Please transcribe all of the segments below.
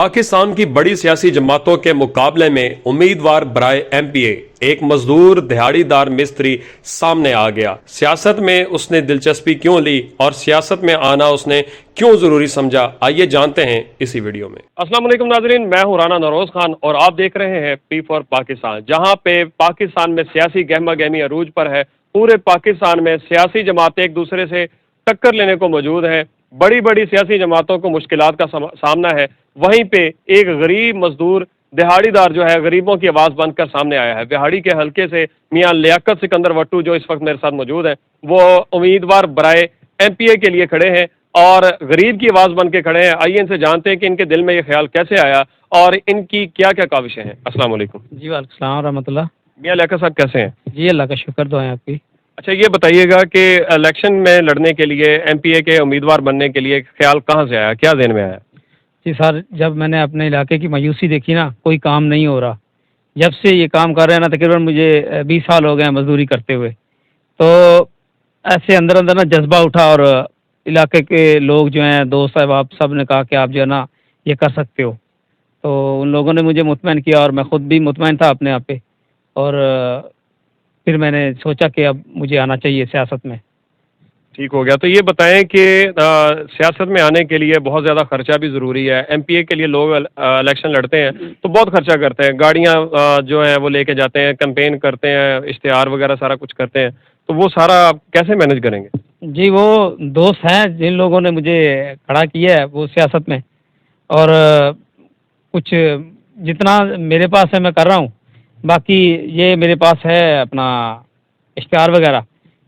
پاکستان کی بڑی سیاسی جماعتوں کے مقابلے میں امیدوار برائے ایم پی اے ایک مزدور دہاڑی دار مستری سامنے آ گیا۔ سیاست میں اس نے دلچسپی کیوں لی اور سیاست میں آنا اس نے کیوں ضروری سمجھا، آئیے جانتے ہیں اسی ویڈیو میں۔ السلام علیکم ناظرین، میں ہوں رانا نوروز خان اور آپ دیکھ رہے ہیں پی فور پاکستان، جہاں پہ پاکستان میں سیاسی گہما گہمی عروج پر ہے۔ پورے پاکستان میں سیاسی جماعتیں ایک دوسرے سے ٹکر لینے کو موجود ہیں، بڑی بڑی سیاسی جماعتوں کو مشکلات کا سامنا ہے۔ وہیں پہ ایک غریب مزدور دہاڑی دار جو ہے غریبوں کی آواز بن کر سامنے آیا ہے۔ بہاڑی کے حلقے سے میاں لیاقت سکندر وٹو جو اس وقت میرے ساتھ موجود ہیں، وہ امیدوار برائے ایم پی اے کے لیے کھڑے ہیں اور غریب کی آواز بن کے کھڑے ہیں۔ آئیے ان سے جانتے ہیں کہ ان کے دل میں یہ خیال کیسے آیا اور ان کی کیا کیا کاوشیں ہیں۔ السلام علیکم۔ جی وعلیکم السلام ورحمۃ اللہ۔ میاں لیاقت صاحب کیسے ہیں؟ جی اللہ کا شکر، دعائیں آپ کی۔ اچھا یہ بتائیے گا کہ الیکشن میں لڑنے کے لیے ایم پی اے کے امیدوار بننے کے لیے خیال کہاں سے آیا، کیا ذہن میں آیا؟ جی سر، جب میں نے اپنے علاقے کی مایوسی دیکھی نا، کوئی کام نہیں ہو رہا، جب سے یہ کام کر رہے ہیں نا، تقریباً مجھے 20 سال ہو گئے ہیں مزدوری کرتے ہوئے، تو ایسے اندر اندر نا جذبہ اٹھا اور علاقے کے لوگ جو ہیں، دوست احباب سب نے کہا کہ آپ جو ہے نا یہ کر سکتے ہو، تو ان لوگوں نے مجھے مطمئن کیا اور میں خود بھی مطمئن تھا اپنے آپ پہ، اور پھر میں نے سوچا کہ اب مجھے آنا چاہیے سیاست میں۔ ٹھیک ہو گیا۔ تو یہ بتائیں کہ سیاست میں آنے کے لیے بہت زیادہ خرچہ بھی ضروری ہے۔ ایم پی اے کے لیے لوگ الیکشن لڑتے ہیں تو بہت خرچہ کرتے ہیں، گاڑیاں جو ہیں وہ لے کے جاتے ہیں، کیمپین کرتے ہیں، اشتہار وغیرہ سارا کچھ کرتے ہیں، تو وہ سارا آپ کیسے مینج کریں گے؟ جی وہ دوست ہیں جن لوگوں نے مجھے کھڑا کیا ہے وہ سیاست میں، اور کچھ جتنا میرے پاس ہے میں کر رہا ہوں، باقی یہ میرے پاس ہے اپنا اشتہار وغیرہ،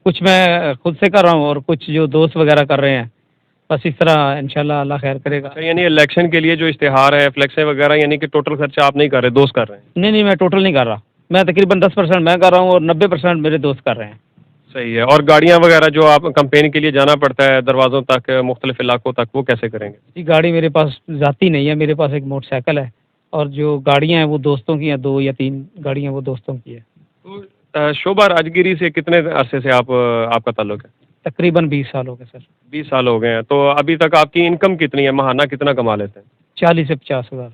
کچھ میں خود سے کر رہا ہوں اور کچھ جو دوست وغیرہ کر رہے ہیں، بس اس طرح انشاءاللہ اللہ خیر کرے گا۔ یعنی الیکشن کے لیے جو اشتہار ہے، فلیکسیں وغیرہ، یعنی کہ ٹوٹل خرچہ آپ نہیں کر رہے، دوست کر رہے ہیں؟ نہیں میں ٹوٹل نہیں کر رہا، میں تقریباً 10% میں کر رہا ہوں اور 90% میرے دوست کر رہے ہیں۔ صحیح ہے۔ اور گاڑیاں وغیرہ جو آپ کمپین کے لیے جانا پڑتا ہے دروازوں تک، مختلف علاقوں تک، وہ کیسے کریں گے؟ جی گاڑی میرے پاس ذاتی نہیں ہے، میرے پاس ایک موٹر سائیکل ہے، اور جو گاڑیاں ہیں وہ دوستوں کی ہیں، 2 یا 3 گاڑیاں وہ دوستوں کی ہیں۔ تو شعبہ راجگیری سے کتنے عرصے سے آپ کا تعلق ہے؟ تقریباً 20 سال ہو گئے سر۔ 20 سال ہو گئے ہیں۔ تو ابھی تک آپ کی انکم کتنی ہے، ماہانہ کتنا کما لیتے ہیں؟ 40 سے 50 ہزار۔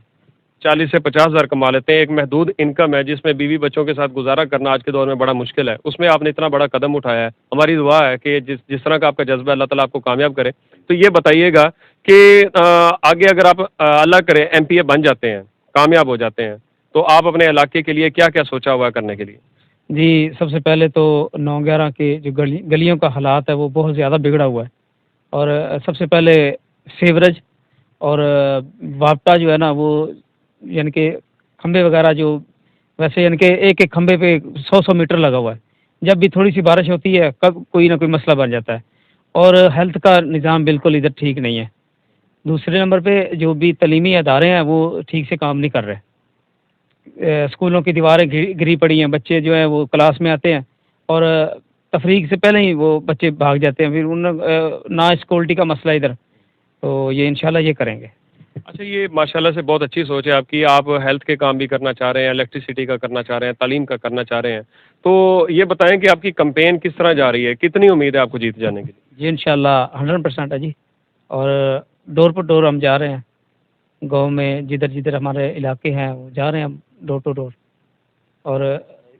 40 سے 50 ہزار کما لیتے ہیں، ایک محدود انکم ہے جس میں بیوی بچوں کے ساتھ گزارا کرنا آج کے دور میں بڑا مشکل ہے، اس میں آپ نے اتنا بڑا قدم اٹھایا ہے۔ ہماری دعا ہے کہ جس طرح کا آپ کا جذبہ ہے اللہ تعالیٰ آپ کو کامیاب کرے۔ تو یہ بتائیے گا کہ آگے اگر آپ اللہ کرے ایم پی اے بن جاتے ہیں، کامیاب ہو جاتے ہیں، تو آپ اپنے علاقے کے لیے کیا کیا سوچا ہوا ہے کرنے کے لیے؟ جی سب سے پہلے تو 9/11 کے جو گلیوں کا حالات ہے وہ بہت زیادہ بگڑا ہوا ہے، اور سب سے پہلے سیوریج اور وابٹا جو ہے نا وہ، یعنی کہ کھمبے وغیرہ جو ویسے یعنی کہ ایک ایک کھمبے پہ 100 میٹر لگا ہوا ہے، جب بھی تھوڑی سی بارش ہوتی ہے کب کوئی نہ کوئی مسئلہ بن جاتا ہے، اور ہیلتھ کا نظام بالکل ادھر ٹھیک نہیں ہے۔ دوسرے نمبر پہ جو بھی تعلیمی ادارے ہیں وہ ٹھیک سے کام نہیں کر رہے، اسکولوں کی دیواریں گری پڑی ہیں، بچے جو ہیں وہ کلاس میں آتے ہیں اور تفریق سے پہلے ہی وہ بچے بھاگ جاتے ہیں، پھر نہ سیکورٹی کا مسئلہ ادھر، تو یہ انشاءاللہ یہ کریں گے۔ اچھا یہ ماشاءاللہ سے بہت اچھی سوچ ہے آپ کی، آپ ہیلتھ کے کام بھی کرنا چاہ رہے ہیں، الیکٹریسٹی کا کرنا چاہ رہے ہیں، تعلیم کا کرنا چاہ رہے ہیں، تو یہ بتائیں کہ آپ کی کمپین کس طرح جا رہی ہے، کتنی امید ہے آپ کو جیت جانے کی؟ جی انشاءاللہ 100% ہے جی، اور ڈور پر ڈور ہم جا رہے ہیں، گاؤں میں جدھر جدھر ہمارے علاقے ہیں وہ جا رہے ہیں ہم ڈور ٹو ڈور، اور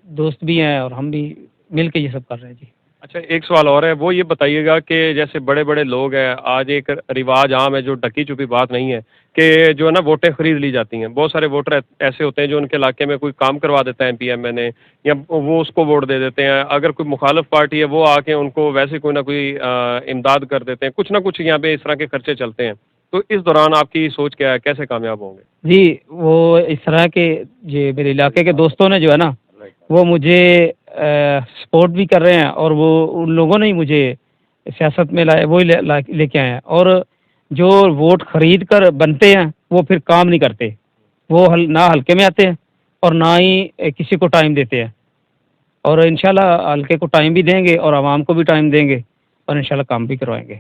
دوست بھی ہیں اور ہم بھی مل کے یہ سب کر رہے ہیں جی۔ اچھا ایک سوال اور ہے، وہ یہ بتائیے گا کہ جیسے بڑے بڑے لوگ ہیں، آج ایک رواج عام ہے جو ڈکی چھپی بات نہیں ہے کہ جو ہے نا ووٹیں خرید لی جاتی ہیں، بہت سارے ووٹر ایسے ہوتے ہیں جو ان کے علاقے میں کوئی کام کروا دیتا ہے ایم پی ایم اے نے، یا وہ اس کو ووٹ دے دیتے ہیں، اگر کوئی مخالف پارٹی ہے وہ آ کے ان کو ویسے کوئی نہ کوئی امداد کر دیتے ہیں، کچھ نہ کچھ یہاں پہ اس طرح کے خرچے چلتے ہیں، تو اس دوران آپ کی سوچ کیا ہے، کیسے کامیاب ہوں گے؟ جی وہ اس طرح کے یہ میرے علاقے کے دوستوں نے جو ہے نا وہ مجھے سپورٹ بھی کر رہے ہیں، اور وہ ان لوگوں نے ہی مجھے سیاست میں لائے، وہی لے کے آئے ہیں، اور جو ووٹ خرید کر بنتے ہیں وہ پھر کام نہیں کرتے، وہ نہ حلقے میں آتے ہیں اور نہ ہی کسی کو ٹائم دیتے ہیں، اور انشاءاللہ حلقے کو ٹائم بھی دیں گے اور عوام کو بھی ٹائم دیں گے، اور انشاءاللہ کام بھی کروائیں گے۔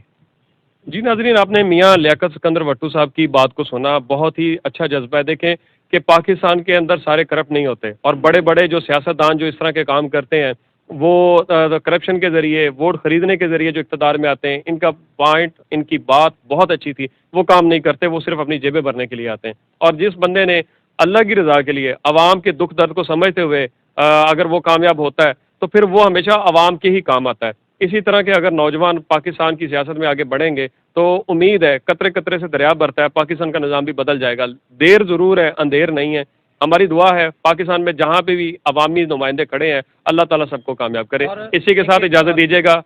جی ناظرین، آپ نے میاں لیاقت سکندر وٹو صاحب کی بات کو سنا، بہت ہی اچھا جذبہ ہے۔ دیکھیں کہ پاکستان کے اندر سارے کرپٹ نہیں ہوتے، اور بڑے بڑے جو سیاستدان جو اس طرح کے کام کرتے ہیں وہ کرپشن کے ذریعے ووٹ خریدنے کے ذریعے جو اقتدار میں آتے ہیں، ان کا پوائنٹ، ان کی بات بہت اچھی تھی، وہ کام نہیں کرتے، وہ صرف اپنی جیبیں بھرنے کے لیے آتے ہیں. اور جس بندے نے اللہ کی رضا کے لیے عوام کے دکھ درد کو سمجھتے ہوئے اگر وہ کامیاب ہوتا ہے تو پھر وہ ہمیشہ عوام کے ہی کام آتا ہے. اسی طرح کے اگر نوجوان پاکستان کی سیاست میں آگے بڑھیں گے تو امید ہے قطرے قطرے سے دریا بھرتا ہے، پاکستان کا نظام بھی بدل جائے گا. دیر ضرور ہے، اندھیر نہیں ہے. ہماری دعا ہے پاکستان میں جہاں پہ بھی عوامی نمائندے کھڑے ہیں، اللہ تعالیٰ سب کو کامیاب کرے. اور اسی کے ساتھ اجازت دیجیے گا